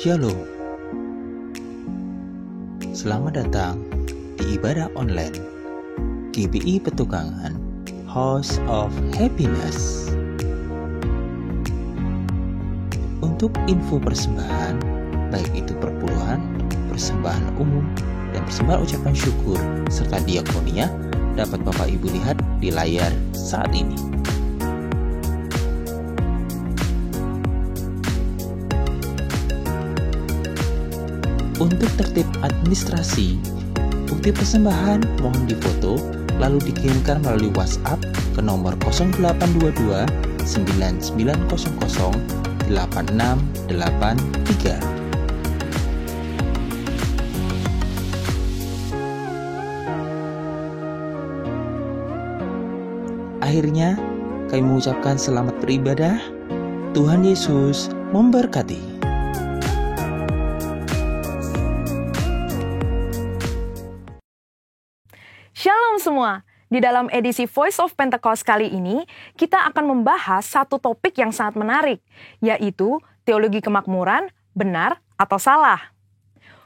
Shalom. Selamat datang di ibadah online GBI Petukangan House of Happiness. Untuk info persembahan, baik itu perpuluhan, persembahan umum, dan persembahan ucapan syukur serta diakonia, dapat Bapak Ibu lihat di layar saat ini. Untuk tertib administrasi, bukti persembahan mohon difoto lalu dikirimkan melalui WhatsApp ke nomor 0822 9900 8683. Akhirnya, kami mengucapkan selamat beribadah. Tuhan Yesus memberkati. Shalom semua. Di dalam edisi Voice of Pentecost kali ini, kita akan membahas satu topik yang sangat menarik, yaitu teologi kemakmuran, benar atau salah.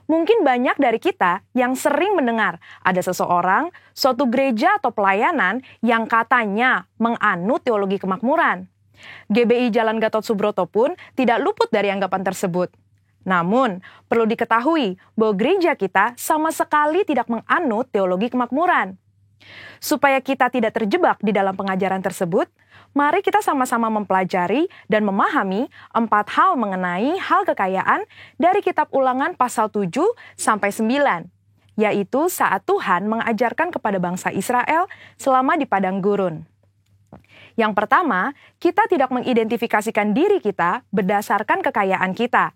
Mungkin banyak dari kita yang sering mendengar ada seseorang, suatu gereja atau pelayanan yang katanya menganut teologi kemakmuran. GBI Jalan Gatot Subroto pun tidak luput dari anggapan tersebut. Namun, perlu diketahui bahwa gereja kita sama sekali tidak menganut teologi kemakmuran. Supaya kita tidak terjebak di dalam pengajaran tersebut, mari kita sama-sama mempelajari dan memahami 4 hal mengenai hal kekayaan dari kitab Ulangan pasal 7 sampai 9, yaitu saat Tuhan mengajarkan kepada bangsa Israel selama di padang gurun. Yang pertama, kita tidak mengidentifikasikan diri kita berdasarkan kekayaan kita.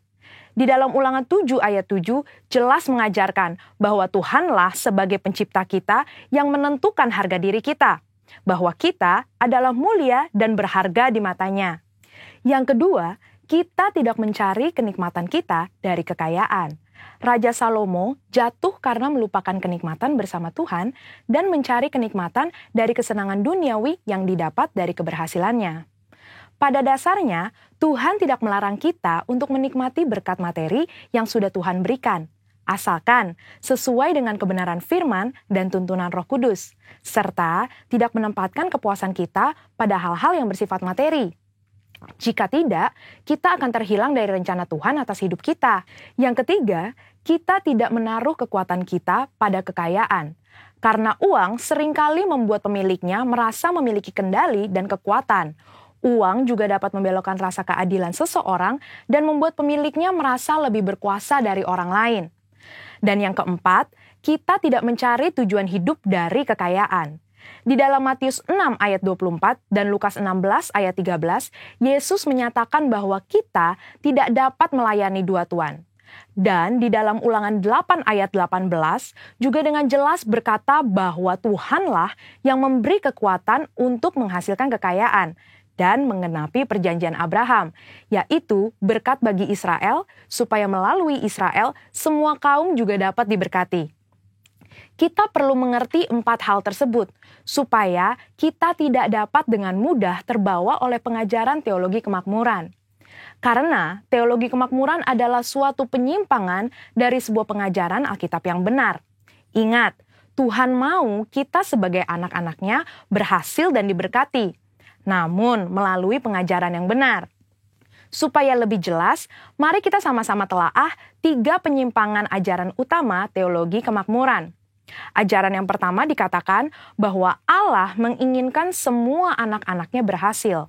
Di dalam Ulangan 7 ayat 7 jelas mengajarkan bahwa Tuhanlah sebagai pencipta kita yang menentukan harga diri kita, bahwa kita adalah mulia dan berharga di matanya. Yang kedua, kita tidak mencari kenikmatan kita dari kekayaan. Raja Salomo jatuh karena melupakan kenikmatan bersama Tuhan dan mencari kenikmatan dari kesenangan duniawi yang didapat dari keberhasilannya. Pada dasarnya, Tuhan tidak melarang kita untuk menikmati berkat materi yang sudah Tuhan berikan, asalkan sesuai dengan kebenaran firman dan tuntunan Roh Kudus, serta tidak menempatkan kepuasan kita pada hal-hal yang bersifat materi. Jika tidak, kita akan terhilang dari rencana Tuhan atas hidup kita. Yang ketiga, kita tidak menaruh kekuatan kita pada kekayaan, karena uang seringkali membuat pemiliknya merasa memiliki kendali dan kekuatan. Uang juga dapat membelokkan rasa keadilan seseorang dan membuat pemiliknya merasa lebih berkuasa dari orang lain. Dan yang keempat, kita tidak mencari tujuan hidup dari kekayaan. Di dalam Matius 6 ayat 24 dan Lukas 16 ayat 13, Yesus menyatakan bahwa kita tidak dapat melayani dua tuan. Dan di dalam Ulangan 8 ayat 18 juga dengan jelas berkata bahwa Tuhanlah yang memberi kekuatan untuk menghasilkan kekayaan dan mengenapi perjanjian Abraham, yaitu berkat bagi Israel, supaya melalui Israel semua kaum juga dapat diberkati. Kita perlu mengerti 4 hal tersebut, supaya kita tidak dapat dengan mudah terbawa oleh pengajaran teologi kemakmuran. Karena teologi kemakmuran adalah suatu penyimpangan dari sebuah pengajaran Alkitab yang benar. Ingat, Tuhan mau kita sebagai anak-anaknya berhasil dan diberkati, namun melalui pengajaran yang benar. Supaya lebih jelas, mari kita sama-sama telaah 3 penyimpangan ajaran utama teologi kemakmuran. Ajaran yang pertama dikatakan bahwa Allah menginginkan semua anak-anaknya berhasil.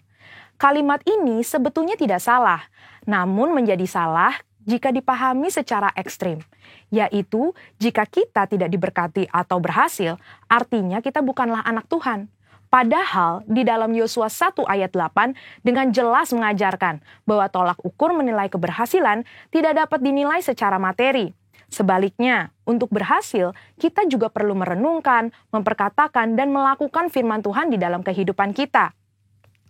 Kalimat ini sebetulnya tidak salah, namun menjadi salah jika dipahami secara ekstrim, yaitu jika kita tidak diberkati atau berhasil, artinya kita bukanlah anak Tuhan. Padahal di dalam Yosua 1 ayat 8 dengan jelas mengajarkan bahwa tolak ukur menilai keberhasilan tidak dapat dinilai secara materi. Sebaliknya, untuk berhasil, kita juga perlu merenungkan, memperkatakan, dan melakukan firman Tuhan di dalam kehidupan kita.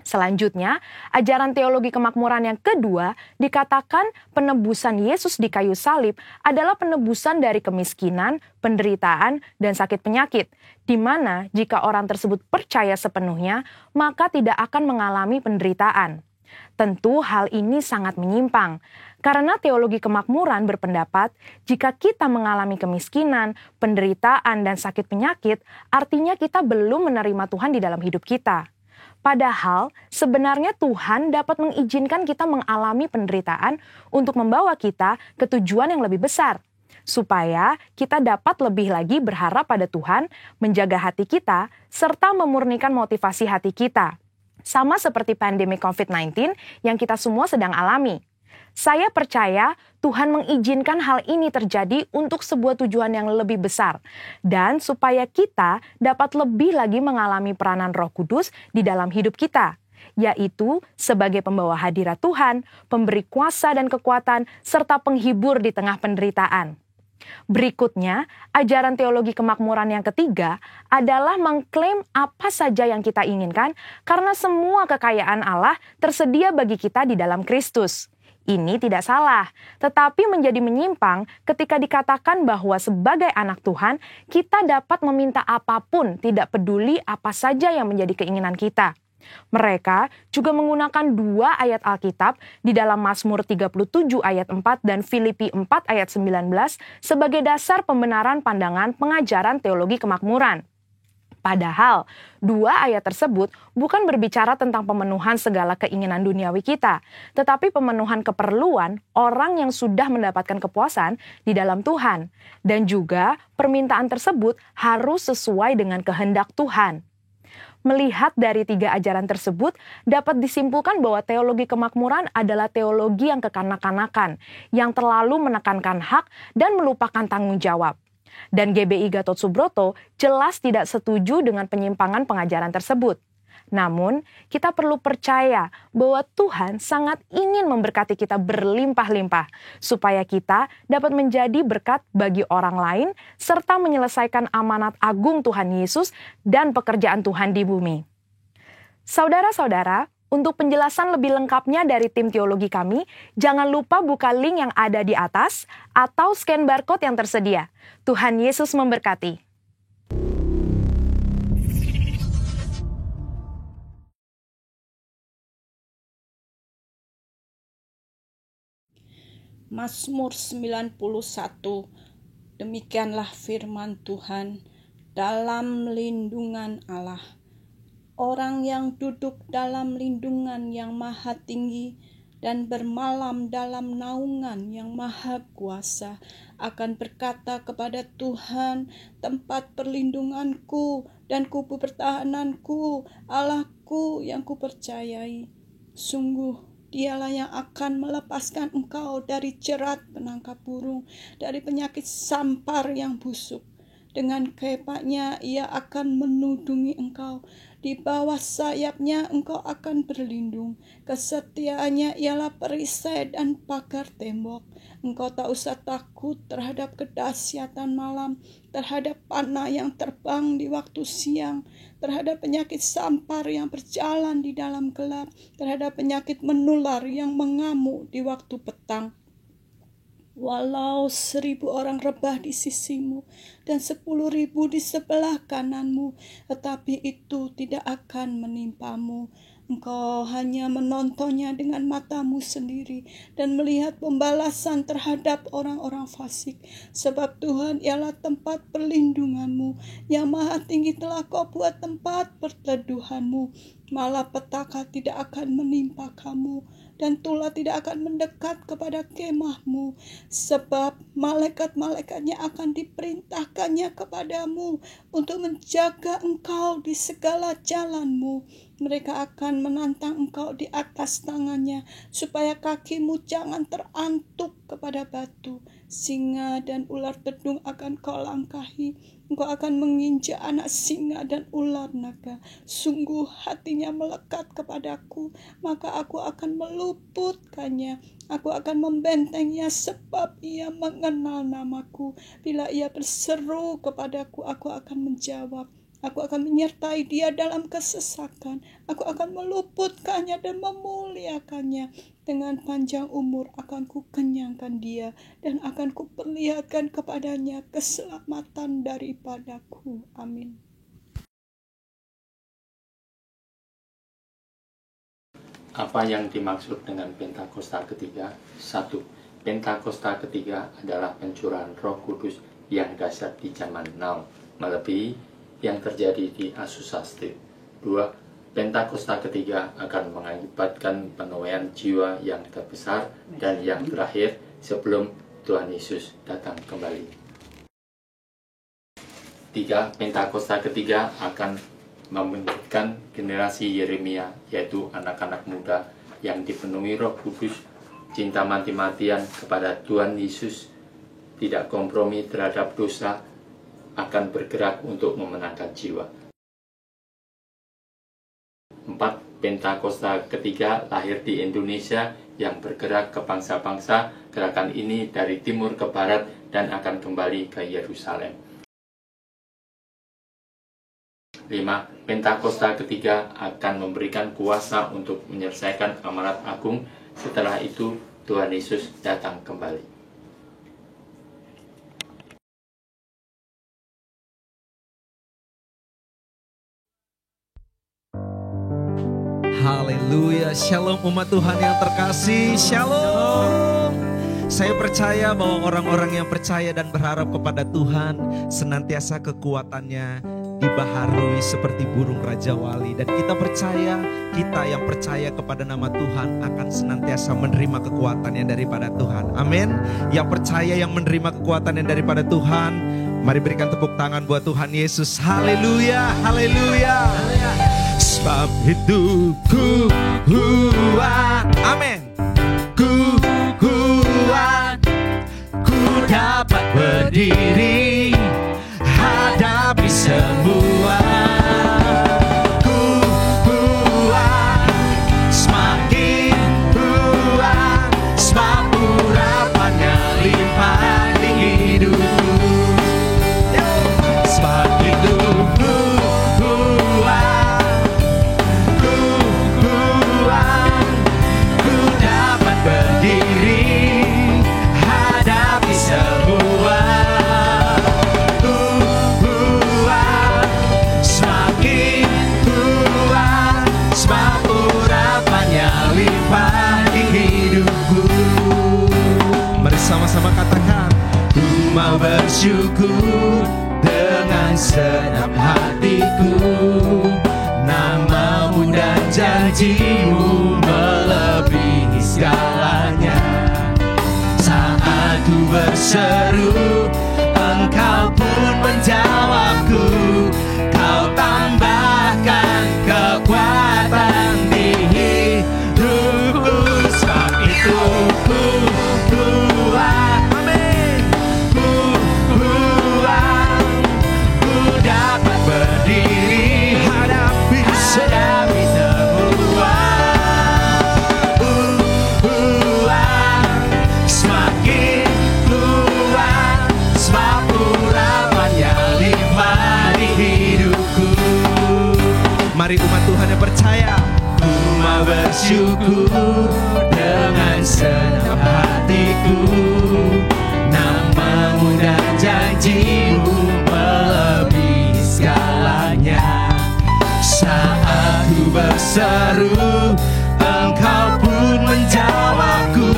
Selanjutnya, ajaran teologi kemakmuran yang kedua dikatakan penebusan Yesus di kayu salib adalah penebusan dari kemiskinan, penderitaan, dan sakit penyakit, di mana jika orang tersebut percaya sepenuhnya, maka tidak akan mengalami penderitaan. Tentu hal ini sangat menyimpang, karena teologi kemakmuran berpendapat jika kita mengalami kemiskinan, penderitaan, dan sakit penyakit, artinya kita belum menerima Tuhan di dalam hidup kita. Padahal sebenarnya Tuhan dapat mengizinkan kita mengalami penderitaan untuk membawa kita ke tujuan yang lebih besar, supaya kita dapat lebih lagi berharap pada Tuhan, menjaga hati kita, serta memurnikan motivasi hati kita. Sama seperti pandemi COVID-19 yang kita semua sedang alami. Saya percaya Tuhan mengizinkan hal ini terjadi untuk sebuah tujuan yang lebih besar, dan supaya kita dapat lebih lagi mengalami peranan Roh Kudus di dalam hidup kita, yaitu sebagai pembawa hadirat Tuhan, pemberi kuasa dan kekuatan, serta penghibur di tengah penderitaan. Berikutnya, ajaran teologi kemakmuran yang ketiga adalah mengklaim apa saja yang kita inginkan karena semua kekayaan Allah tersedia bagi kita di dalam Kristus. Ini tidak salah, tetapi menjadi menyimpang ketika dikatakan bahwa sebagai anak Tuhan, kita dapat meminta apapun, tidak peduli apa saja yang menjadi keinginan kita. Mereka juga menggunakan 2 ayat Alkitab di dalam Mazmur 37 ayat 4 dan Filipi 4 ayat 19 sebagai dasar pembenaran pandangan pengajaran teologi kemakmuran. Padahal, 2 ayat tersebut bukan berbicara tentang pemenuhan segala keinginan duniawi kita, tetapi pemenuhan keperluan orang yang sudah mendapatkan kepuasan di dalam Tuhan. Dan juga permintaan tersebut harus sesuai dengan kehendak Tuhan. Melihat dari 3 ajaran tersebut, dapat disimpulkan bahwa teologi kemakmuran adalah teologi yang kekanak-kanakan, yang terlalu menekankan hak dan melupakan tanggung jawab. Dan GBI Gatot Subroto jelas tidak setuju dengan penyimpangan pengajaran tersebut. Namun, kita perlu percaya bahwa Tuhan sangat ingin memberkati kita berlimpah-limpah, supaya kita dapat menjadi berkat bagi orang lain, serta menyelesaikan amanat agung Tuhan Yesus dan pekerjaan Tuhan di bumi. Saudara-saudara, untuk penjelasan lebih lengkapnya dari tim teologi kami, jangan lupa buka link yang ada di atas atau scan barcode yang tersedia. Tuhan Yesus memberkati. Mazmur 91. Demikianlah firman Tuhan dalam lindungan Allah. Orang yang duduk dalam lindungan yang maha tinggi dan bermalam dalam naungan yang maha kuasa akan berkata kepada Tuhan, tempat perlindunganku dan kubu pertahananku, Allahku yang kupercayai. Sungguh Dialah yang akan melepaskan engkau dari jerat penangkap burung, dari penyakit sampar yang busuk. Dengan kepaknya ia akan menudungi engkau. Di bawah sayapnya engkau akan berlindung. Kesetiaannya ialah perisai dan pagar tembok. Engkau tak usah takut terhadap kedahsyatan malam, terhadap panah yang terbang di waktu siang, terhadap penyakit sampar yang berjalan di dalam gelap, terhadap penyakit menular yang mengamuk di waktu petang. Walau 1.000 orang rebah di sisimu dan 10.000 di sebelah kananmu, tetapi itu tidak akan menimpamu. Engkau hanya menontonnya dengan matamu sendiri dan melihat pembalasan terhadap orang-orang fasik. Sebab Tuhan ialah tempat perlindunganmu, yang maha tinggi telah kau buat tempat perteduhanmu. Malapetaka tidak akan menimpa kamu, dan tulah tidak akan mendekat kepada kemahmu, sebab malaikat-malaikatnya akan diperintahkannya kepadamu untuk menjaga engkau di segala jalanmu. Mereka akan menantang engkau di atas tangannya, supaya kakimu jangan terantuk kepada batu. Singa dan ular tedung akan kau langkahi. Engkau akan menginjak anak singa dan ular naga. Sungguh hatinya melekat kepadaku, maka aku akan meluputkannya. Aku akan membentengnya sebab ia mengenal namaku. Bila ia berseru kepadaku, aku akan menjawab. Aku akan menyertai dia dalam kesesakan. Aku akan meluputkannya dan memuliakannya. Dengan panjang umur akan kukenyangkan dia, dan akan kuperlihatkan kepadanya keselamatan daripadaku. Amin. Apa yang dimaksud dengan Pentakosta ketiga? 1. Pentakosta ketiga adalah pencurahan Roh Kudus yang dahsyat di zaman now, melebihi yang terjadi di Asusastik. 2. Pentakosta ketiga akan mengakibatkan penuaian jiwa yang terbesar dan yang terakhir sebelum Tuhan Yesus datang kembali. 3. Pentakosta ketiga akan membangkitkan generasi Yeremia, yaitu anak-anak muda yang dipenuhi Roh Kudus, cinta mati-matian kepada Tuhan Yesus, tidak kompromi terhadap dosa, akan bergerak untuk memenangkan jiwa. 4. Pentakosta ketiga lahir di Indonesia yang bergerak ke bangsa-bangsa. Gerakan ini dari timur ke barat dan akan kembali ke Yerusalem. 5. Pentakosta ketiga akan memberikan kuasa untuk menyelesaikan amanat agung. Setelah itu Tuhan Yesus datang kembali. Haleluya, shalom umat Tuhan yang terkasih, shalom. Saya percaya bahwa orang-orang yang percaya dan berharap kepada Tuhan, senantiasa kekuatannya dibaharui seperti burung Raja Wali. Dan kita percaya, kita yang percaya kepada nama Tuhan akan senantiasa menerima kekuatan yang daripada Tuhan. Amin. Yang percaya yang menerima kekuatan yang daripada Tuhan, mari berikan tepuk tangan buat Tuhan Yesus. Haleluya, haleluya. Sebab hidupku kuat, amin. Ku kuat, ku dapat berdiri, hadapi semua. Ku kuat, semakin kuat, sebab urapannya limpah di hidupku. Sebab hidupku kuat, ku kuat, ku dapat berdiri, hadapi semua. Sama-sama katakan, ku mau bersyukur dengan senap hatiku. Namamu dan janjimu melebihi segalanya. Saat ku berseru, engkau pun menjawabku. Kau tambahkan kekuatan di hidupku. Sebab itu ku kuat, amin. Ku kuat, ku dapat berdiri, hadapi semua. Ku kuat, semakin kuat, sebab urapannya limpah di hidupku. Mari umat Tuhan yang percaya, ku mau bersyukur dengan senap hatiku. Namamu dan janjimu melebihi segalanya. Saat ku berseru, engkau pun menjawabku.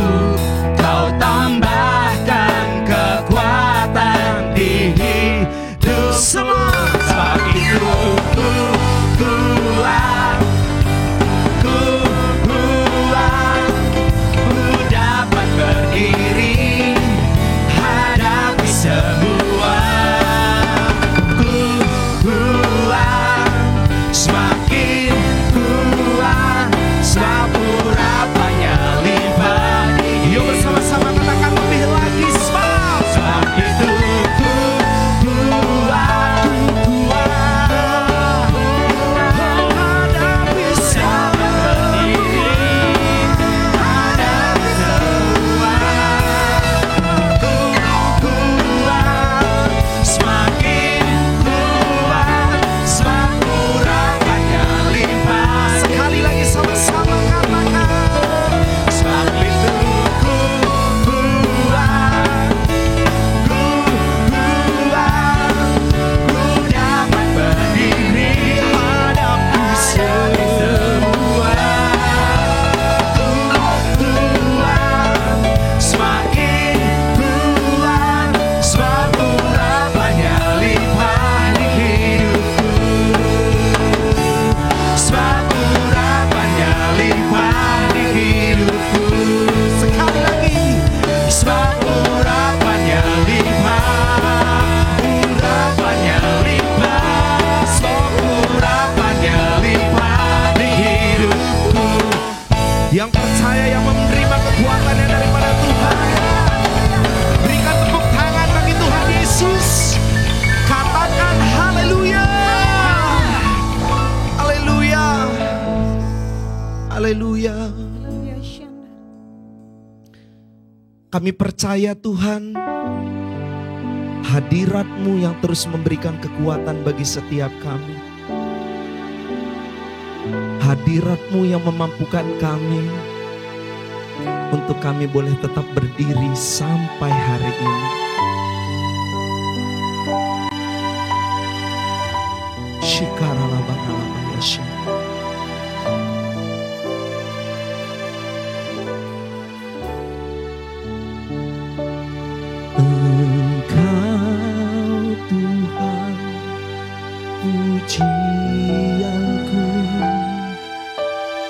Kau tambahkan kekuatan di hidup semua. Sebab itu ku kuat, ku kuat, ku dapat berdiri, hadapi semua. Ku kuat, semakin kuat, Yang percaya, yang menerima kekuatannya daripada Tuhan. Berikan tepuk tangan bagi Tuhan Yesus. Katakan haleluya. Haleluya. Haleluya. Kami percaya Tuhan, hadirat-Mu yang terus memberikan kekuatan bagi setiap kami. Hadirat-Mu yang memampukan kami untuk kami boleh tetap berdiri sampai hari ini. Shikaralabaralabayasya. Engkau Tuhan, pujianku.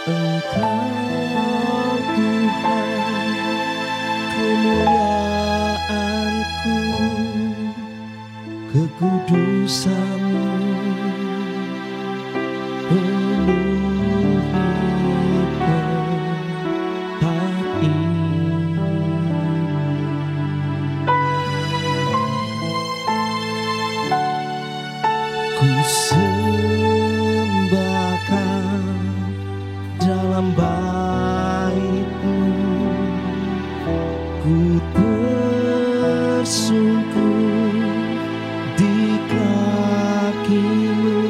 Engkau Tuhan, kemuliaanku, kekudusan-Mu penuhi tempat ini. Ku sembahkan dalam bait-Mu, ku tersungkur di kaki-Mu,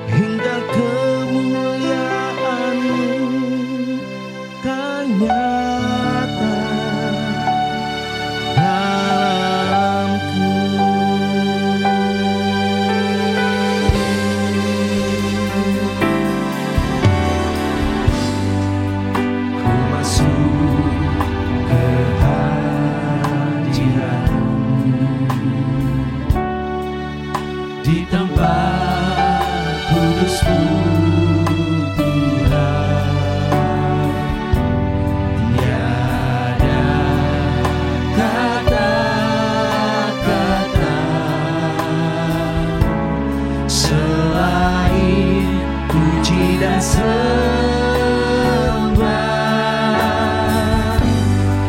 hingga kemuliaan-Mu kan nyata dalamku. Ku masuk ke hadirat-Mu, di tempat kudus-Mu Tuhan. Tiada kata-kata selain puji dan sembah.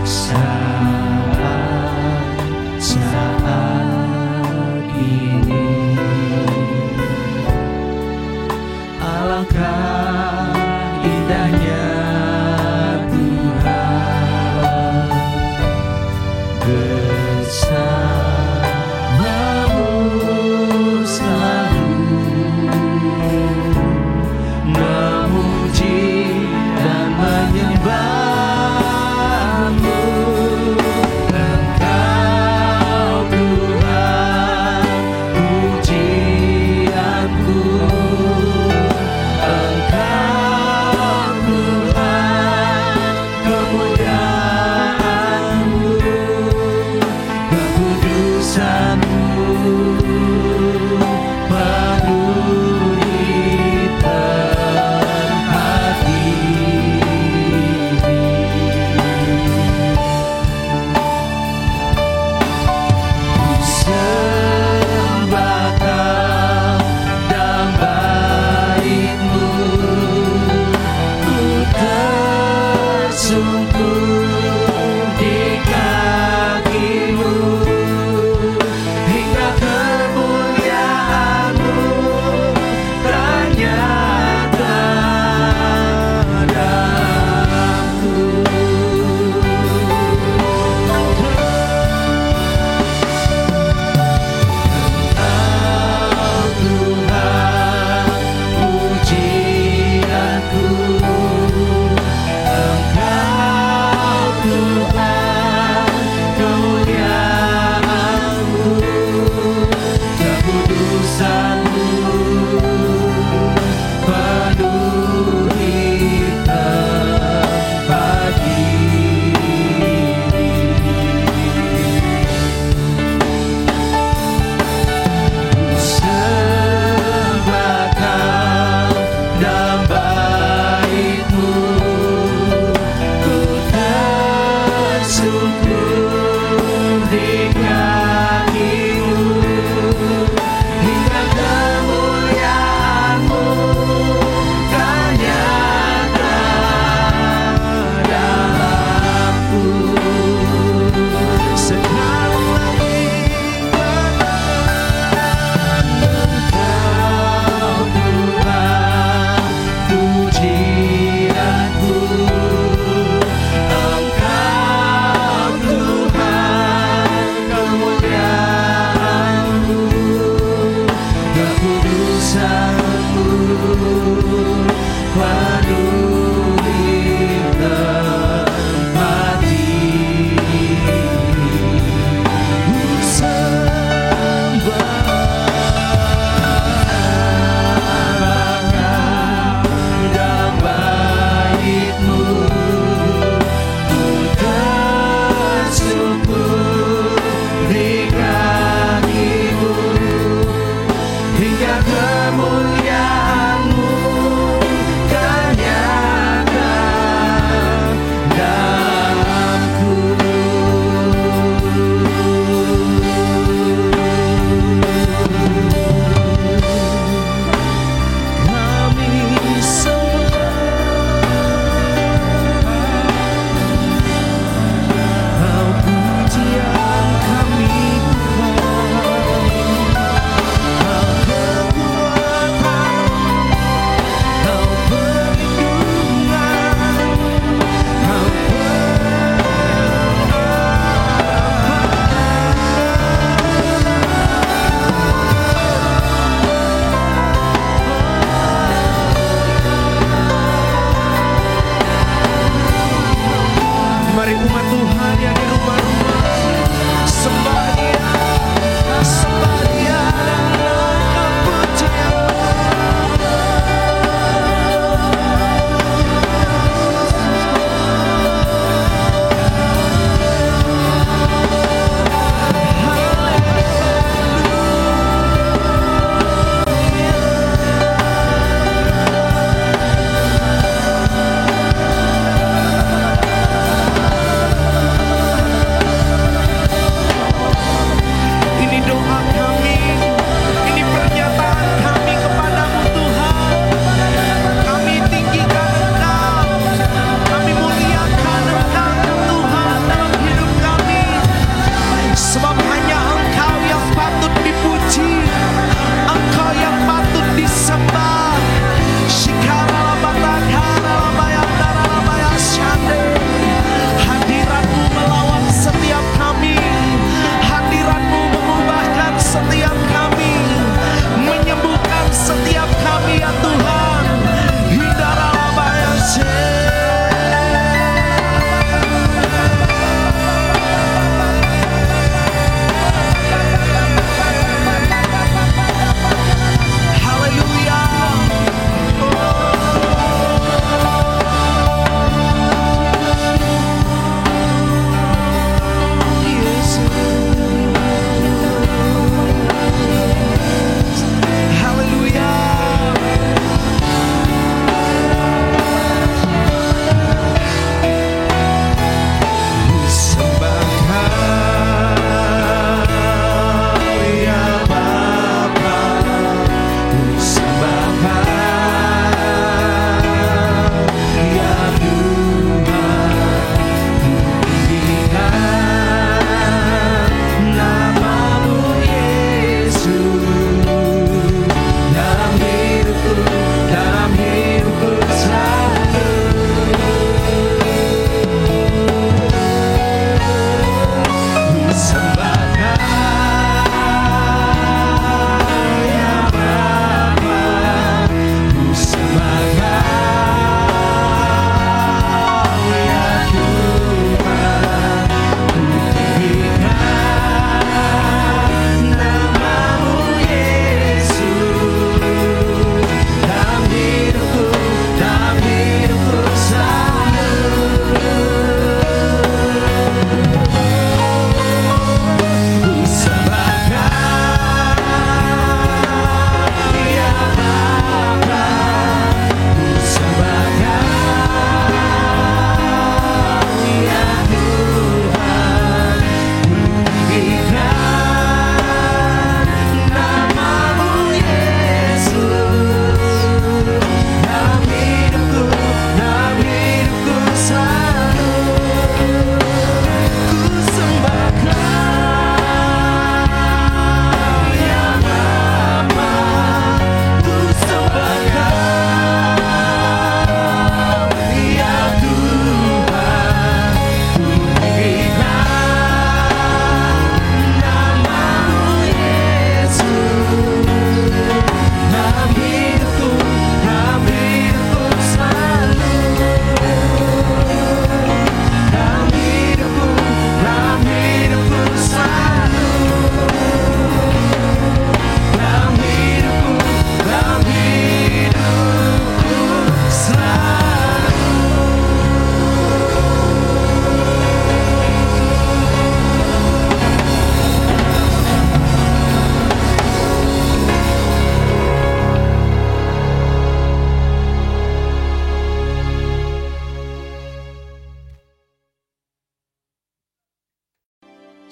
Saat ini alangkah indahnya Tuhan bersama-Mu selalu, memuji dan menyembah-Mu. Engkau Tuhan, pujianku. Engkau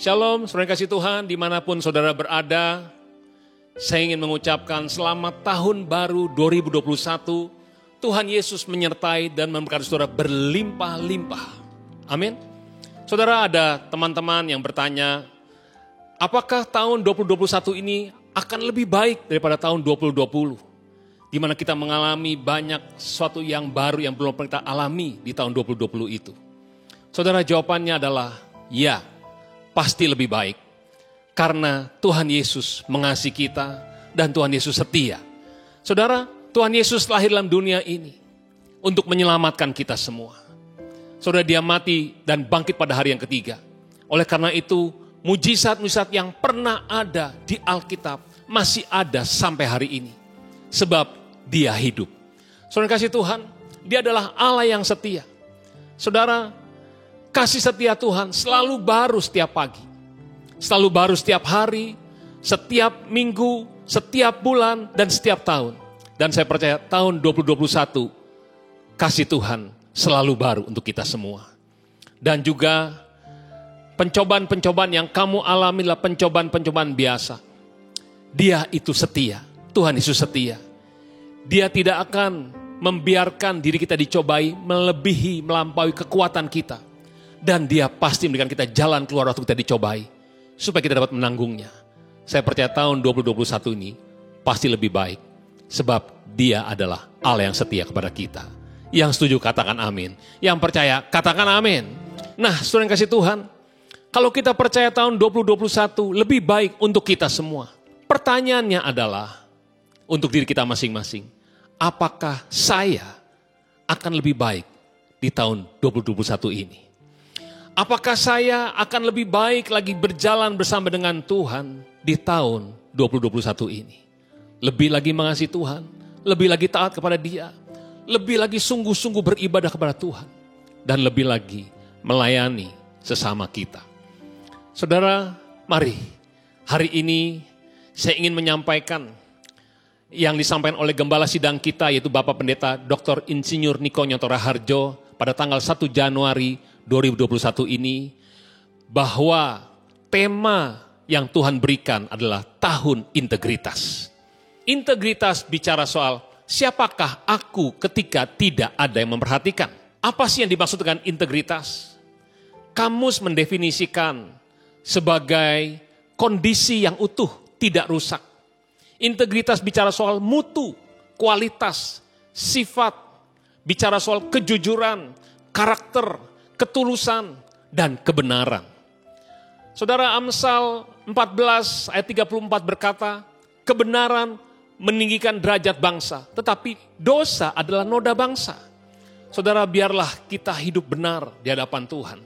Shalom, saudara kasih Tuhan, dimanapun saudara berada, saya ingin mengucapkan selamat tahun baru 2021. Tuhan Yesus menyertai dan memberkati saudara berlimpah-limpah. Amin. Saudara, ada teman-teman yang bertanya, apakah tahun 2021 ini akan lebih baik daripada tahun 2020? Di mana kita mengalami banyak sesuatu yang baru yang belum pernah kita alami di tahun 2020 itu. Saudara, jawabannya adalah ya, pasti lebih baik. Karena Tuhan Yesus mengasihi kita dan Tuhan Yesus setia. Saudara, Tuhan Yesus lahir dalam dunia ini untuk menyelamatkan kita semua. Saudara, dia mati dan bangkit pada hari yang ketiga. Oleh karena itu, mujizat-mujizat yang pernah ada di Alkitab masih ada sampai hari ini. Sebab dia hidup. Saudara kasih Tuhan, dia adalah Allah yang setia. Saudara, kasih setia Tuhan selalu baru setiap pagi. Selalu baru setiap hari, setiap minggu, setiap bulan, dan setiap tahun. Dan saya percaya tahun 2021, kasih Tuhan selalu baru untuk kita semua. Dan juga pencobaan-pencobaan yang kamu alami adalah pencobaan-pencobaan biasa. Dia itu setia, Tuhan Yesus setia. Dia tidak akan membiarkan diri kita dicobai melebihi, melampaui kekuatan kita. Dan dia pasti memberikan kita jalan keluar waktu kita dicobai. Supaya kita dapat menanggungnya. Saya percaya tahun 2021 ini pasti lebih baik. Sebab dia adalah Allah yang setia kepada kita. Yang setuju katakan amin. Yang percaya katakan amin. Nah, saudara yang kasih Tuhan, kalau kita percaya tahun 2021 lebih baik untuk kita semua. Pertanyaannya adalah untuk diri kita masing-masing. Apakah saya akan lebih baik di tahun 2021 ini? Apakah saya akan lebih baik lagi berjalan bersama dengan Tuhan di tahun 2021 ini? Lebih lagi mengasihi Tuhan, lebih lagi taat kepada Dia, lebih lagi sungguh-sungguh beribadah kepada Tuhan, dan lebih lagi melayani sesama kita. Saudara, mari hari ini saya ingin menyampaikan yang disampaikan oleh Gembala Sidang kita, yaitu Bapak Pendeta Dr. Insinyur Niko Nyoto Raharjo pada tanggal 1 Januari 2021 ini, bahwa tema yang Tuhan berikan adalah tahun integritas. Integritas bicara soal siapakah aku ketika tidak ada yang memperhatikan. Apa sih yang dimaksud dengan integritas? Kamus mendefinisikan sebagai kondisi yang utuh, tidak rusak. Integritas bicara soal mutu, kualitas, sifat, bicara soal kejujuran, karakter, ketulusan, dan kebenaran. Saudara, Amsal 14 ayat 34 berkata, kebenaran meninggikan derajat bangsa, tetapi dosa adalah noda bangsa. Saudara, biarlah kita hidup benar di hadapan Tuhan.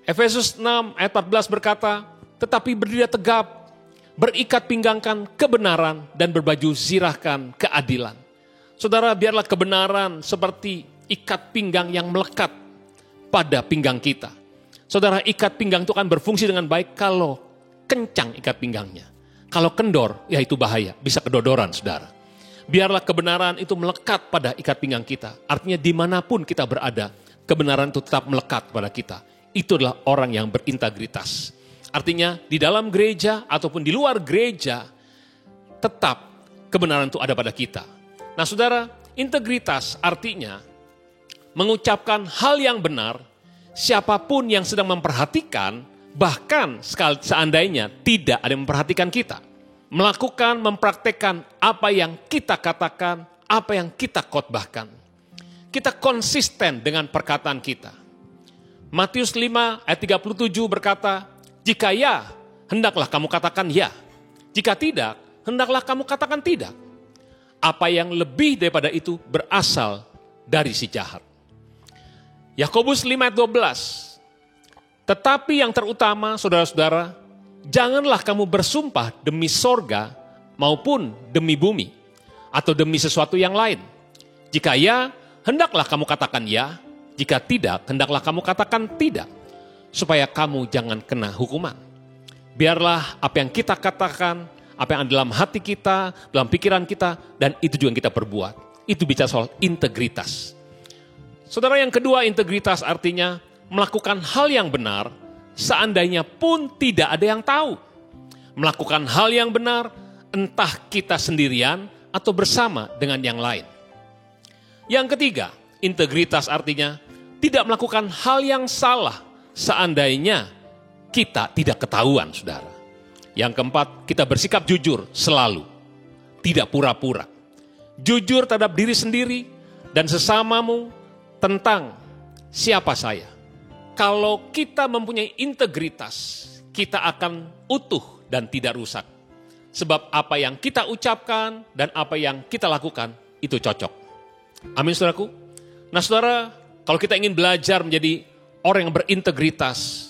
Efesus 6 ayat 14 berkata, tetapi berdiri tegap, berikat pinggangkan kebenaran dan berbaju zirahkan keadilan. Saudara, biarlah kebenaran seperti ikat pinggang yang melekat pada pinggang kita. Saudara, ikat pinggang itu akan berfungsi dengan baik kalau kencang ikat pinggangnya. Kalau kendor, ya itu bahaya, bisa kedodoran saudara. Biarlah kebenaran itu melekat pada ikat pinggang kita. Artinya dimanapun kita berada, kebenaran itu tetap melekat pada kita. Itu adalah orang yang berintegritas. Artinya di dalam gereja ataupun di luar gereja, tetap kebenaran itu ada pada kita. Nah saudara, integritas artinya mengucapkan hal yang benar, siapapun yang sedang memperhatikan, bahkan seandainya tidak ada yang memperhatikan kita. Melakukan, mempraktekkan apa yang kita katakan, apa yang kita khotbahkan. Kita konsisten dengan perkataan kita. Matius 5 ayat 37 berkata, jika ya, hendaklah kamu katakan ya. Jika tidak, hendaklah kamu katakan tidak. Apa yang lebih daripada itu berasal dari si jahat. Yakobus 5 ayat 12. Tetapi yang terutama, saudara-saudara, janganlah kamu bersumpah demi sorga maupun demi bumi, atau demi sesuatu yang lain. Jika ya, hendaklah kamu katakan ya. Jika tidak, hendaklah kamu katakan tidak. Supaya kamu jangan kena hukuman. Biarlah apa yang kita katakan, apa yang ada dalam hati kita, dalam pikiran kita, dan itu juga yang kita perbuat. Itu bicara soal integritas. Saudara, yang kedua, integritas artinya melakukan hal yang benar seandainya pun tidak ada yang tahu. Melakukan hal yang benar, entah kita sendirian atau bersama dengan yang lain. Yang ketiga, integritas artinya tidak melakukan hal yang salah seandainya kita tidak ketahuan, saudara. Yang keempat, kita bersikap jujur selalu, tidak pura-pura. Jujur terhadap diri sendiri dan sesamamu tentang siapa saya. Kalau kita mempunyai integritas, kita akan utuh dan tidak rusak. Sebab apa yang kita ucapkan dan apa yang kita lakukan itu cocok. Amin, saudaraku. Nah, saudara, kalau kita ingin belajar menjadi orang yang berintegritas,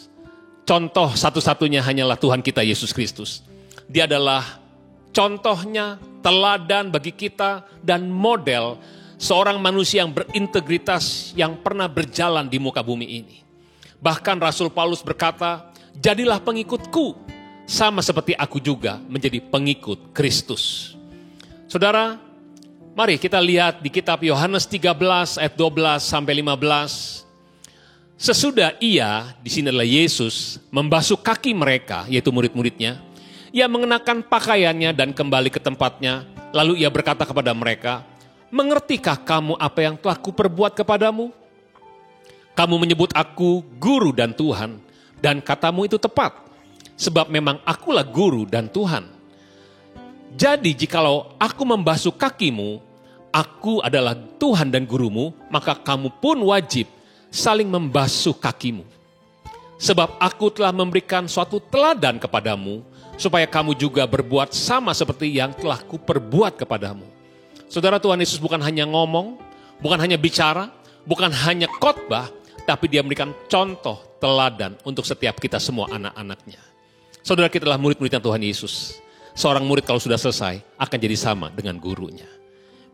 contoh satu-satunya hanyalah Tuhan kita Yesus Kristus. Dia adalah contohnya, teladan bagi kita dan model seorang manusia yang berintegritas yang pernah berjalan di muka bumi ini. Bahkan Rasul Paulus berkata, jadilah pengikutku, sama seperti aku juga menjadi pengikut Kristus. Saudara, mari kita lihat di kitab Yohanes 13 ayat 12 sampai 15. Sesudah ia, di sini adalah Yesus, membasuh kaki mereka, yaitu murid-muridnya, ia mengenakan pakaiannya dan kembali ke tempatnya. Lalu ia berkata kepada mereka, mengertikah kamu apa yang telah kuperbuat kepadamu? Kamu menyebut aku guru dan Tuhan, dan katamu itu tepat. Sebab memang akulah guru dan Tuhan. Jadi jikalau aku membasuh kakimu, aku adalah Tuhan dan gurumu, maka kamu pun wajib saling membasuh kakimu. Sebab aku telah memberikan suatu teladan kepadamu, supaya kamu juga berbuat sama seperti yang telah kuperbuat kepadamu. Saudara, Tuhan Yesus bukan hanya ngomong, bukan hanya bicara, bukan hanya khotbah, tapi dia memberikan contoh teladan untuk setiap kita semua anak-anaknya. Saudara, kita adalah murid-muridnya Tuhan Yesus. Seorang murid kalau sudah selesai akan jadi sama dengan gurunya.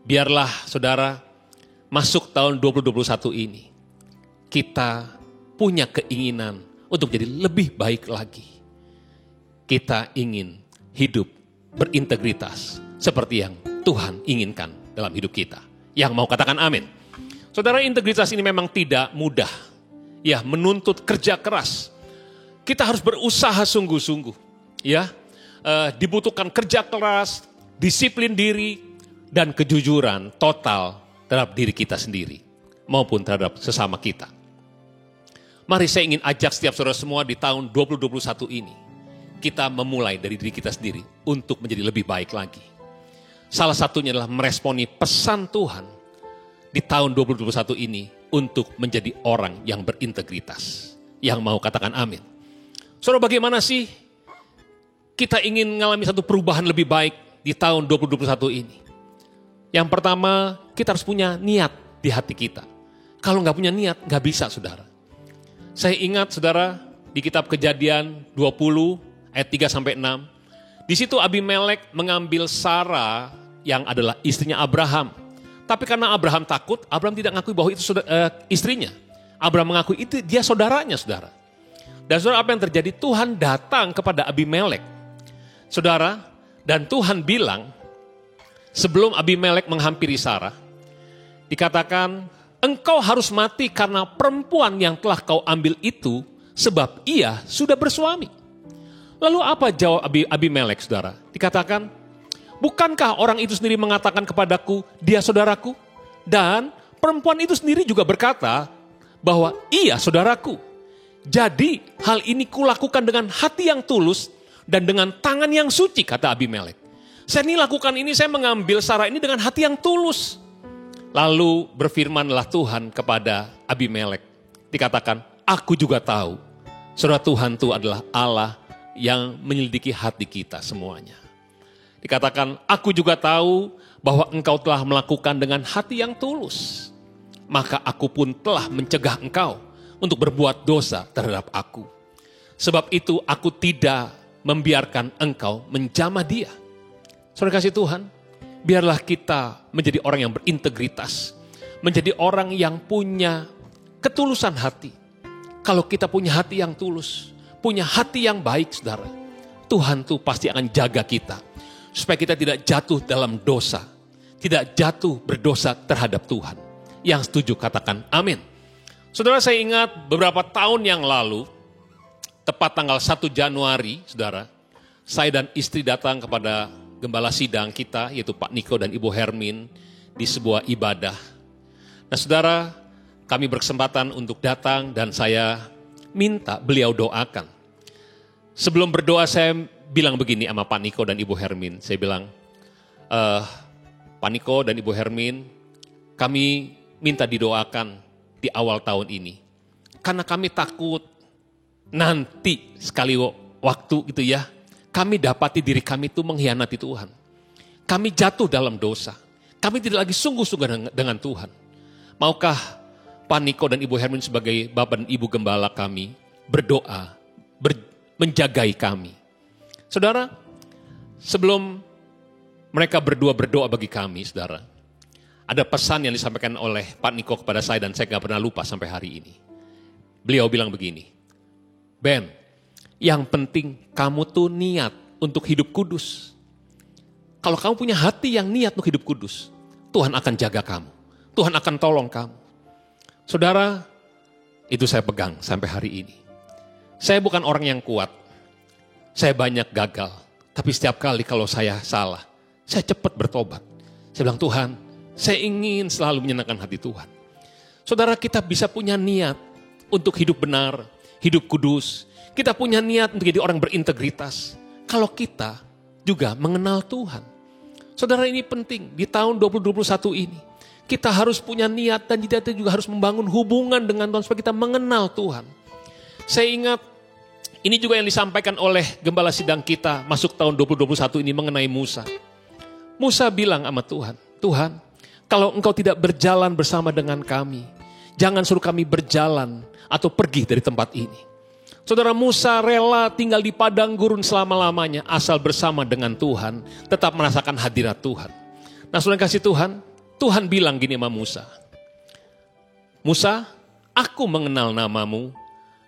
Biarlah saudara masuk tahun 2021 ini, kita punya keinginan untuk jadi lebih baik lagi. Kita ingin hidup berintegritas seperti yang Tuhan inginkan dalam hidup kita. Yang mau katakan amin. Saudara, integritas ini memang tidak mudah. Ya, menuntut kerja keras. Kita harus berusaha sungguh-sungguh. Ya, dibutuhkan kerja keras, disiplin diri, dan kejujuran total terhadap diri kita sendiri maupun terhadap sesama kita. Mari saya ingin ajak setiap saudara semua di tahun 2021 ini, kita memulai dari diri kita sendiri untuk menjadi lebih baik lagi. Salah satunya adalah meresponi pesan Tuhan di tahun 2021 ini untuk menjadi orang yang berintegritas. Yang mau katakan amin. Saudara, bagaimana sih kita ingin mengalami satu perubahan lebih baik di tahun 2021 ini? Yang pertama, kita harus punya niat di hati kita. Kalau nggak punya niat, nggak bisa, saudara. Saya ingat, saudara, di kitab Kejadian 20 ayat 3-6, di situ Abimelek mengambil Sarah yang adalah istrinya Abraham. Tapi karena Abraham takut, Abraham tidak mengakui bahwa itu istrinya. Abraham mengakui itu dia saudaranya, saudara. Dan saudara, apa yang terjadi? Tuhan datang kepada Abimelek, saudara, dan Tuhan bilang, sebelum Abimelek menghampiri Sarah, dikatakan, engkau harus mati karena perempuan yang telah kau ambil itu, sebab ia sudah bersuami. Lalu apa jawab Abimelek, saudara? Dikatakan, bukankah orang itu sendiri mengatakan kepadaku, dia saudaraku? Dan perempuan itu sendiri juga berkata bahwa ia saudaraku. Jadi hal ini kulakukan dengan hati yang tulus dan dengan tangan yang suci, kata Abimelek. Saya ini lakukan ini, saya mengambil Sarah ini dengan hati yang tulus. Lalu berfirmanlah Tuhan kepada Abimelek. Dikatakan, aku juga tahu, saudara, Tuhan itu adalah Allah yang menyelidiki hati kita semuanya. Dikatakan, aku juga tahu bahwa engkau telah melakukan dengan hati yang tulus. Maka aku pun telah mencegah engkau untuk berbuat dosa terhadap aku. Sebab itu aku tidak membiarkan engkau menjamah dia. Saudara kasih Tuhan, biarlah kita menjadi orang yang berintegritas. Menjadi orang yang punya ketulusan hati. Kalau kita punya hati yang tulus, punya hati yang baik, saudara, Tuhan tuh pasti akan jaga kita. Supaya kita tidak jatuh dalam dosa. Tidak jatuh berdosa terhadap Tuhan. Yang setuju katakan amin. Saudara, saya ingat beberapa tahun yang lalu, tepat tanggal 1 Januari, saudara, saya dan istri datang kepada gembala sidang kita, yaitu Pak Niko dan Ibu Hermin, di sebuah ibadah. Nah saudara, kami berkesempatan untuk datang dan saya minta beliau doakan. Sebelum berdoa saya bilang begini sama Pak Niko dan Ibu Hermin. Saya bilang, Pak Niko dan Ibu Hermin, kami minta didoakan di awal tahun ini. Karena kami takut nanti sekali waktu gitu ya, kami dapati diri kami itu mengkhianati Tuhan. Kami jatuh dalam dosa. Kami tidak lagi sungguh-sungguh dengan Tuhan. Maukah Pak Niko dan Ibu Hermin sebagai Bapak dan Ibu Gembala kami berdoa, menjagai kami. Saudara, sebelum mereka berdua berdoa bagi kami, saudara, ada pesan yang disampaikan oleh Pak Niko kepada saya dan saya gak pernah lupa sampai hari ini. Beliau bilang begini, Ben, yang penting kamu tuh niat untuk hidup kudus. Kalau kamu punya hati yang niat untuk hidup kudus, Tuhan akan jaga kamu. Tuhan akan tolong kamu. Saudara, itu saya pegang sampai hari ini. Saya bukan orang yang kuat. Saya banyak gagal. Tapi setiap kali kalau saya salah, saya cepat bertobat. Saya bilang, Tuhan, saya ingin selalu menyenangkan hati Tuhan. Saudara, kita bisa punya niat untuk hidup benar, hidup kudus. Kita punya niat untuk jadi orang berintegritas. Kalau kita juga mengenal Tuhan. Saudara, ini penting. Di tahun 2021 ini, kita harus punya niat dan kita juga harus membangun hubungan dengan Tuhan supaya kita mengenal Tuhan. Saya ingat, ini juga yang disampaikan oleh gembala sidang kita masuk tahun 2021 ini mengenai Musa. Musa bilang sama Tuhan, Tuhan, kalau engkau tidak berjalan bersama dengan kami, jangan suruh kami berjalan atau pergi dari tempat ini. Saudara, Musa rela tinggal di padang gurun selama-lamanya asal bersama dengan Tuhan, tetap merasakan hadirat Tuhan. Nah, saudara kasih Tuhan, Tuhan bilang gini sama Musa, Musa, aku mengenal namamu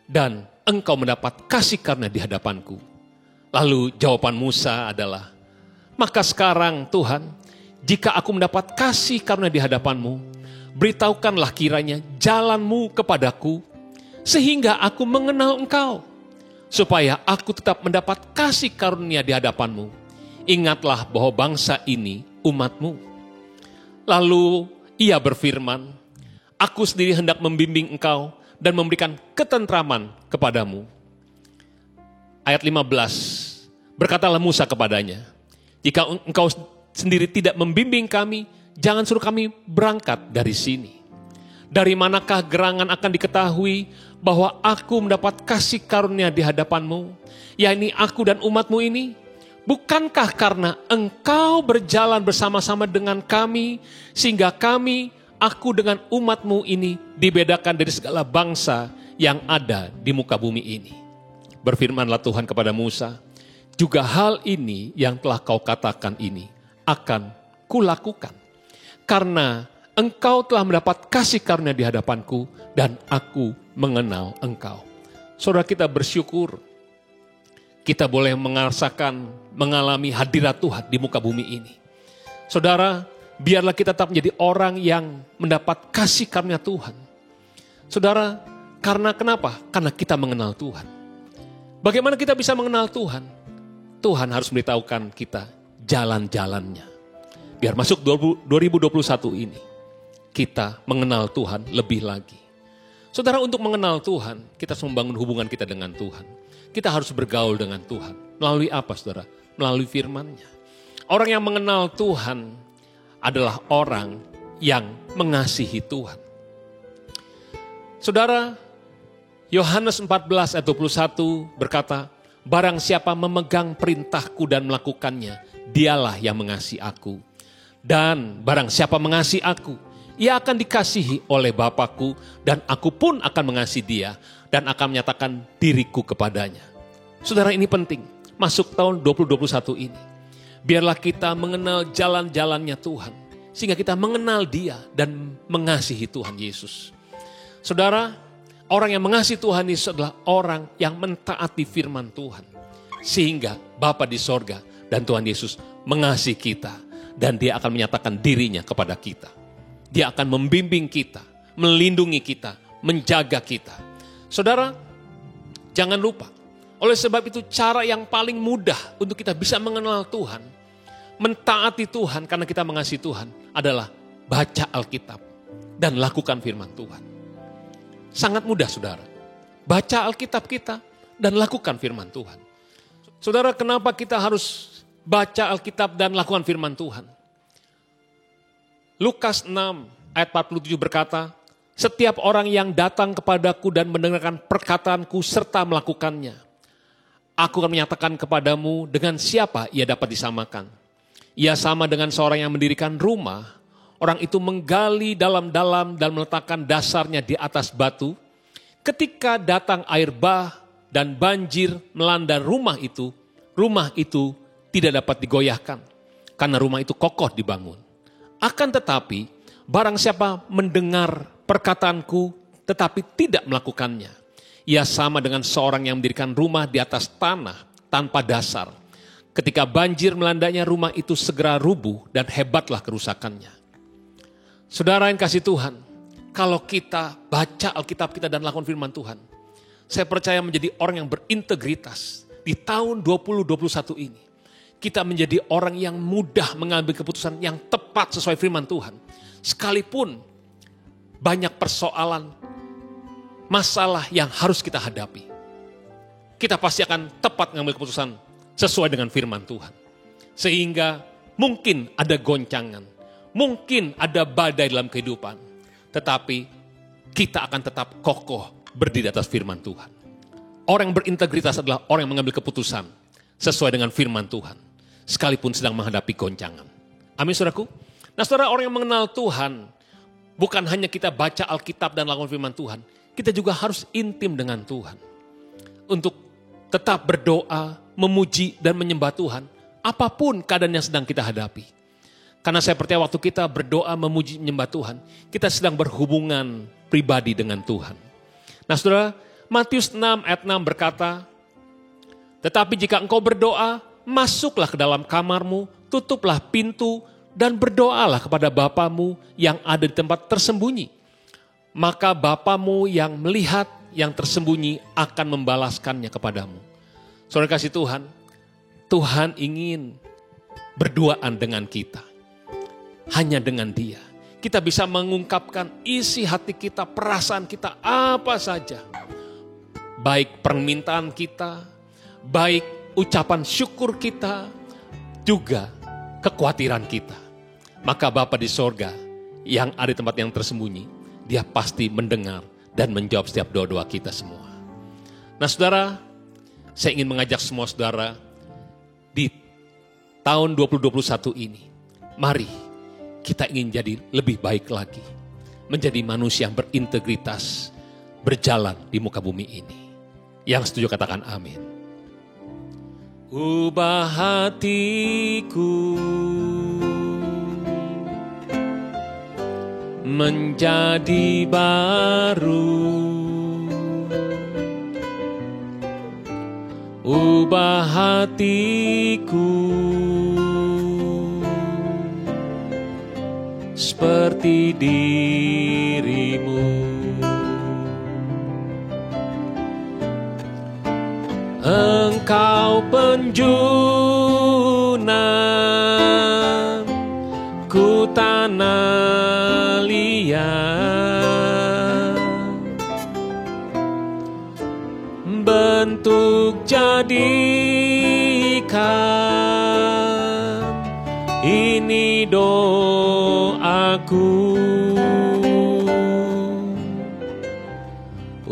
dan engkau mendapat kasih karunia di hadapanku. Lalu jawaban Musa adalah, maka sekarang Tuhan, jika aku mendapat kasih karunia di hadapanmu, beritahukanlah kiranya jalanmu kepadaku, sehingga aku mengenal engkau, supaya aku tetap mendapat kasih karunia di hadapanmu. Ingatlah bahwa bangsa ini umatmu. Lalu ia berfirman, aku sendiri hendak membimbing engkau dan memberikan ketentraman kepadamu. Ayat 15, berkatalah Musa kepadanya, jika engkau sendiri tidak membimbing kami, jangan suruh kami berangkat dari sini. Dari manakah gerangan akan diketahui bahwa aku mendapat kasih karunia di hadapanmu, yakni aku dan umatmu ini? Bukankah karena engkau berjalan bersama-sama dengan kami, sehingga kami, aku dengan umatmu ini dibedakan dari segala bangsa yang ada di muka bumi ini. Berfirmanlah Tuhan kepada Musa, juga hal ini yang telah kau katakan ini akan kulakukan, karena engkau telah mendapat kasih karunia di hadapanku dan aku mengenal engkau. Saudara, kita bersyukur kita boleh merasakan, mengalami hadirat Tuhan di muka bumi ini. Saudara, biarlah kita tetap menjadi orang yang mendapat kasih karunia Tuhan. Saudara, karena kenapa? Karena kita mengenal Tuhan. Bagaimana kita bisa mengenal Tuhan? Tuhan harus memberitahukan kita jalan-jalannya. Biar masuk 2021 ini, kita mengenal Tuhan lebih lagi. Saudara, untuk mengenal Tuhan, kita harus membangun hubungan kita dengan Tuhan. Kita harus bergaul dengan Tuhan. Melalui apa, saudara? Melalui firman-Nya. Orang yang mengenal Tuhan adalah orang yang mengasihi Tuhan. Saudara, Yohanes 14 ayat 21 berkata, barang siapa memegang perintahku dan melakukannya, dialah yang mengasihi aku. Dan barang siapa mengasihi aku, ia akan dikasihi oleh Bapakku, dan aku pun akan mengasihi dia, dan akan menyatakan diriku kepadanya. Saudara, ini penting. Masuk tahun 2021 ini. Biarlah kita mengenal jalan-jalannya Tuhan. Sehingga kita mengenal dia dan mengasihi Tuhan Yesus. Saudara, orang yang mengasihi Tuhan Yesus adalah orang yang mentaati firman Tuhan. Sehingga Bapa di sorga dan Tuhan Yesus mengasihi kita. Dan dia akan menyatakan dirinya kepada kita. Dia akan membimbing kita, melindungi kita, menjaga kita. Saudara, jangan lupa, Oleh sebab itu cara yang paling mudah untuk kita bisa mengenal Tuhan, mentaati Tuhan karena kita mengasihi Tuhan adalah baca Alkitab dan lakukan firman Tuhan. Sangat mudah saudara. Baca Alkitab kita dan lakukan firman Tuhan. Saudara, kenapa kita harus baca Alkitab dan lakukan firman Tuhan? Lukas 6 ayat 47 berkata, setiap orang yang datang kepadaku dan mendengarkan perkataanku serta melakukannya, aku akan menyatakan kepadamu dengan siapa ia dapat disamakan. Ia sama dengan seorang yang mendirikan rumah, orang itu menggali dalam-dalam dan meletakkan dasarnya di atas batu. Ketika datang air bah dan banjir melanda rumah itu tidak dapat digoyahkan, karena rumah itu kokoh dibangun. Akan tetapi, barang siapa mendengar perkataanku tetapi tidak melakukannya, ia sama dengan seorang yang mendirikan rumah di atas tanah tanpa dasar. Ketika banjir melandanya, rumah itu segera rubuh dan hebatlah kerusakannya. Saudara yang kasih Tuhan, kalau kita baca Alkitab kita dan lakukan firman Tuhan, saya percaya menjadi orang yang berintegritas di tahun 2021 ini. Kita menjadi orang yang mudah mengambil keputusan yang tepat sesuai firman Tuhan. Sekalipun banyak persoalan, masalah yang harus kita hadapi, kita pasti akan tepat mengambil keputusan sesuai dengan firman Tuhan. Sehingga mungkin ada goncangan, mungkin ada badai dalam kehidupan, tetapi kita akan tetap kokoh berdiri atas firman Tuhan. Orang yang berintegritas adalah orang yang mengambil keputusan sesuai dengan firman Tuhan, sekalipun sedang menghadapi goncangan. Amin saudaraku. Nah saudara, orang yang mengenal Tuhan, bukan hanya kita baca Alkitab dan lakukan firman Tuhan, kita juga harus intim dengan Tuhan. Untuk tetap berdoa, memuji dan menyembah Tuhan, apapun keadaan yang sedang kita hadapi. Karena saya percaya waktu kita berdoa, memuji, menyembah Tuhan, kita sedang berhubungan pribadi dengan Tuhan. Nah saudara, Matius 6 ayat 6 berkata, tetapi jika engkau berdoa, masuklah ke dalam kamarmu, tutuplah pintu, dan berdoalah kepada Bapamu yang ada di tempat tersembunyi. Maka Bapamu yang melihat yang tersembunyi akan membalaskannya kepadamu. Saudara kasih Tuhan, Tuhan ingin berduaan dengan kita. Hanya dengan Dia. Kita bisa mengungkapkan isi hati kita, perasaan kita, apa saja. Baik permintaan kita, baik ucapan syukur kita, juga kekhawatiran kita. Maka Bapa di sorga yang ada di tempat yang tersembunyi, Dia pasti mendengar dan menjawab setiap doa-doa kita semua. Nah saudara, saya ingin mengajak semua saudara di tahun 2021 ini, mari kita ingin jadi lebih baik lagi, menjadi manusia yang berintegritas, berjalan di muka bumi ini. Yang setuju katakan amin. Ubah hatiku menjadi baru, ubah hatiku seperti dirimu. Engkau penjunan ku tanah liat, bentuk jadikan ini doaku.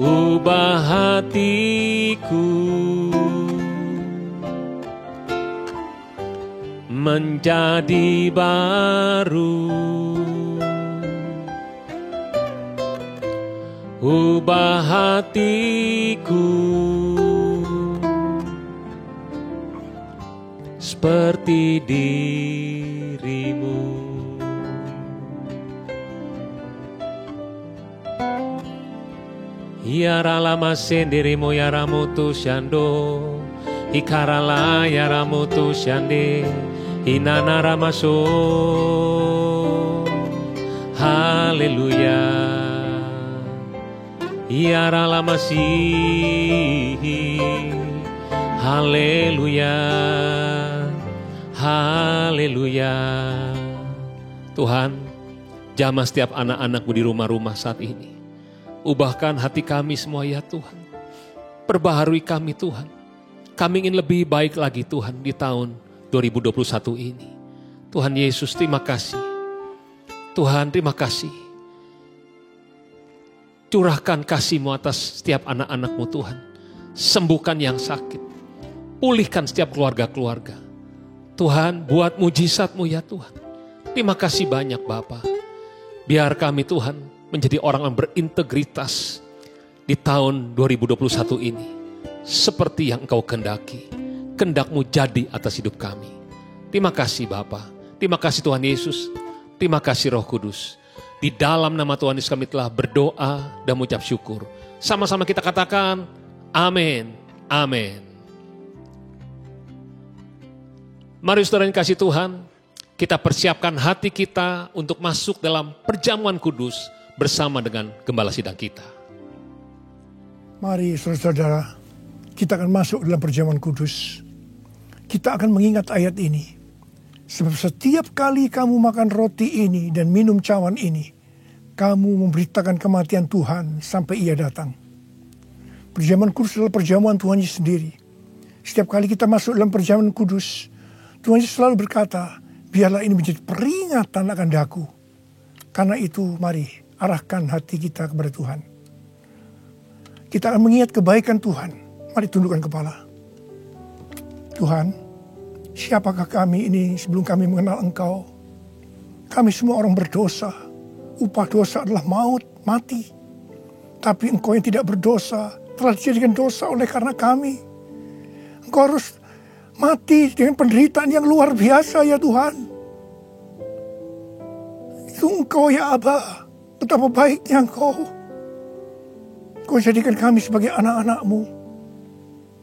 Ubah hatiku menjadi baru, ubah hatiku seperti dirimu. Yaralama sendirimu yaramutu shando, ikarala yaramutu shande, inana ramaso. Haleluya. Yaralama si Haleluya, haleluya. Tuhan, jamah setiap anak-anak-Mu di rumah-rumah saat ini. Ubahkan hati kami semua ya Tuhan. Perbaharui kami Tuhan. Kami ingin lebih baik lagi Tuhan di tahun 2021 ini. Tuhan Yesus, terima kasih. Tuhan, terima kasih. Curahkan kasih-Mu atas setiap anak-anak-Mu Tuhan. Sembuhkan yang sakit. Pulihkan setiap keluarga-keluarga. Tuhan, buat mujizat-Mu ya Tuhan. Terima kasih banyak Bapa. Biar kami Tuhan menjadi orang yang berintegritas di tahun 2021 ini. Seperti yang Engkau kehendaki. Kehendak-Mu jadi atas hidup kami. Terima kasih Bapa. Terima kasih Tuhan Yesus. Terima kasih Roh Kudus. Di dalam nama Tuhan Yesus kami telah berdoa dan mengucap syukur. Sama-sama kita katakan, amin, amin. Mari saudara yang kasih Tuhan, kita persiapkan hati kita untuk masuk dalam perjamuan kudus bersama dengan Gembala Sidang kita. Mari saudara-saudara, kita akan masuk dalam perjamuan kudus. Kita akan mengingat ayat ini. Sebab setiap kali kamu makan roti ini dan minum cawan ini, kamu memberitakan kematian Tuhan sampai Ia datang. Perjamuan kudus adalah perjamuan Tuhan Yesus sendiri. Setiap kali kita masuk dalam perjamuan kudus, Tuhan Yesus selalu berkata, biarlah ini menjadi peringatan akan daku. Karena itu mari arahkan hati kita kepada Tuhan. Kita akan mengingat kebaikan Tuhan. Mari tundukkan kepala. Tuhan, siapakah kami ini sebelum kami mengenal Engkau? Kami semua orang berdosa. Upah dosa adalah maut, mati. Tapi Engkau yang tidak berdosa telah dijadikan dosa oleh karena kami. Engkau harus mati dengan penderitaan yang luar biasa ya Tuhan. Itu Engkau ya Aba. Betapa baiknya Engkau. Engkau jadikan kami sebagai anak-anak-Mu.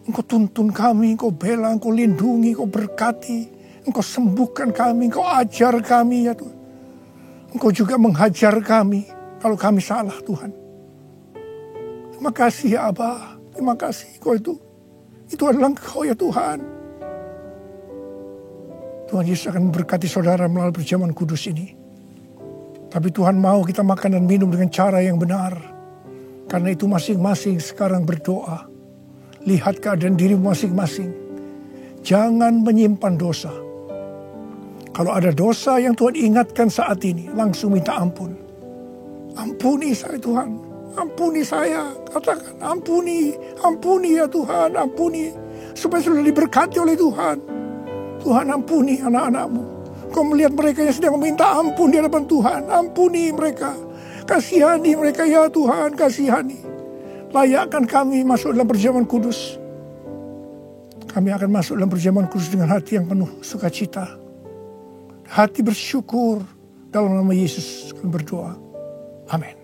Engkau tuntun kami, Engkau bela, Engkau lindungi, Engkau berkati. Engkau sembuhkan kami, Engkau ajar kami ya Tuhan. Engkau juga menghajar kami kalau kami salah Tuhan. Terima kasih ya Aba. Terima kasih Engkau itu adalah Engkau ya Tuhan. Tuhan Yesus akan memberkati saudara melalui perjamuan kudus ini. Tapi Tuhan mau kita makan dan minum dengan cara yang benar. Karena itu masing-masing sekarang berdoa. Lihat keadaan dirimu masing-masing. Jangan menyimpan dosa. Kalau ada dosa yang Tuhan ingatkan saat ini, langsung minta ampun. Ampuni saya Tuhan. Ampuni saya. Katakan ampuni. Ampuni ya Tuhan. Ampuni. Supaya sudah diberkati oleh Tuhan. Tuhan ampuni anak-anak-Mu. Kau melihat mereka yang sedang meminta ampun di hadapan Tuhan. Ampuni mereka. Kasihani mereka ya Tuhan. Kasihani. Layakkan kami masuk dalam perjamuan kudus. Kami akan masuk dalam perjamuan kudus dengan hati yang penuh sukacita. Hati bersyukur. Dalam nama Yesus kami berdoa. Amin.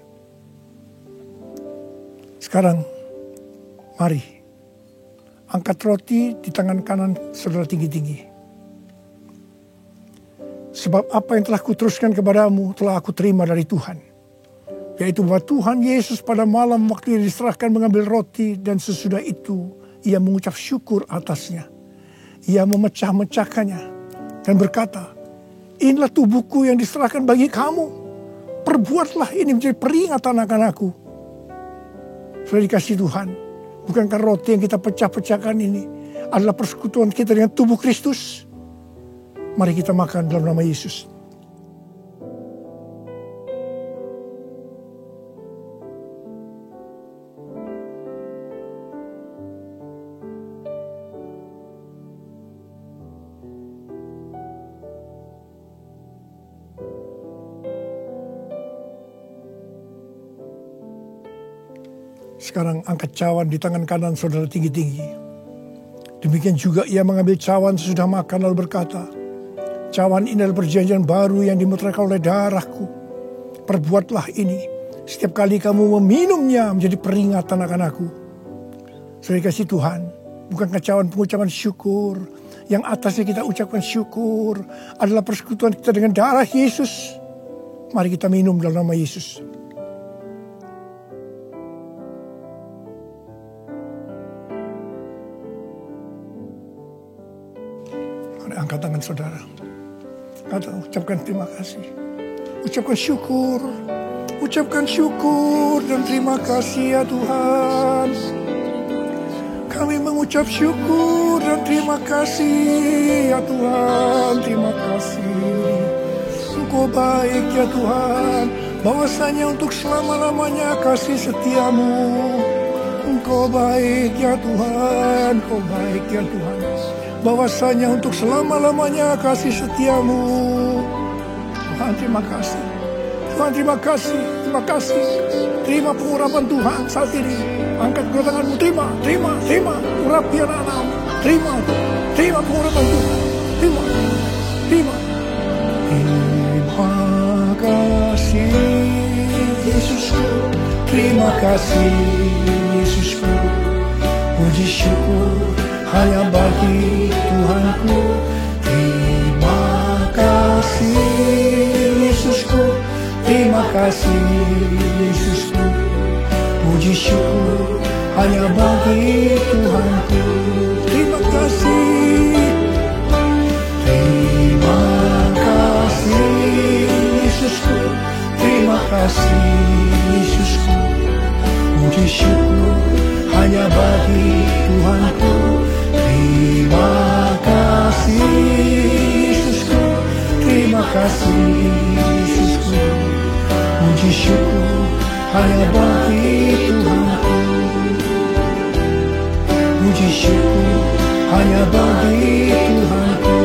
Sekarang mari angkat roti di tangan kanan saudara tinggi-tinggi. Sebab apa yang telah kuteruskan kepadamu telah aku terima dari Tuhan. Yaitu bahwa Tuhan Yesus pada malam waktu ia diserahkan mengambil roti dan sesudah itu ia mengucap syukur atasnya. Ia memecah-mecahkannya dan berkata, inilah tubuhku yang diserahkan bagi kamu. Perbuatlah ini menjadi peringatan akan aku. Sudah dikasih Tuhan. Bukankah roti yang kita pecah-pecahkan ini adalah persekutuan kita dengan tubuh Kristus? Mari kita makan dalam nama Yesus. Sekarang angkat cawan di tangan kanan saudara tinggi-tinggi. Demikian juga ia mengambil cawan sesudah makan lalu berkata, cawan ini adalah perjanjian baru yang dimeteraikan oleh darahku. Perbuatlah ini setiap kali kamu meminumnya menjadi peringatan akan aku. Saudara kasih Tuhan, bukankah cawan pengucapan syukur yang atasnya kita ucapkan syukur adalah persekutuan kita dengan darah Yesus. Mari kita minum dalam nama Yesus. saudara. Atau ucapkan terima kasih. Ucapkan syukur. Ucapkan syukur dan terima kasih ya Tuhan. Kami mengucap syukur dan terima kasih ya Tuhan. Terima kasih. Engkau baik ya Tuhan. Bahwasanya untuk selama-lamanya kasih setiamu. Engkau baik ya Tuhan. Engkau baik ya Tuhan. Bahwasanya untuk selama-lamanya kasih setiamu. Tuhan terima kasih. Tuhan terima kasih. Terima kasih. Terima pengurapan Tuhan saat ini. Angkat kedua tanganmu. Terima. Urapi anak-anakmu. Terima pengurapan Tuhan. Terima. Terima kasih Yesusku. Terima kasih Yesusku. Puji syukur hanya bagi Tuhanku. Terima kasih Yesusku. Terima kasih Yesusku. Puji syukur hanya bagi Tuhanku. Terima kasih. Terima kasih Yesusku. Terima kasih Yesusku. Puji syukur hanya bagi Tuhanku. Terima kasih Yesusku. Terima kasih Yesusku. Puji syukur hanya bagi Tuhanku. Puji syukur hanya bagi Tuhanku.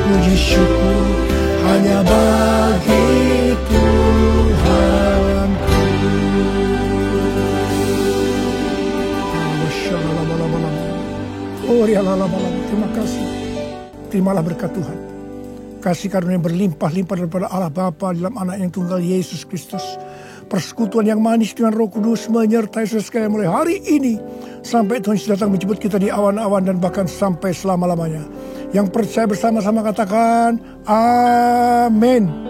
Puji syukur hanya bagi Tuhanku. Terima kasih. Terimalah berkat Tuhan. Kasih karunia berlimpah-limpah daripada Allah Bapa dalam anak yang tunggal Yesus Kristus. Persekutuan yang manis dengan Roh Kudus menyertai saudara sekalian mulai hari ini sampai Tuhan Yesus datang menjemput kita di awan-awan dan bahkan sampai selama-lamanya. Yang percaya bersama-sama katakan amin.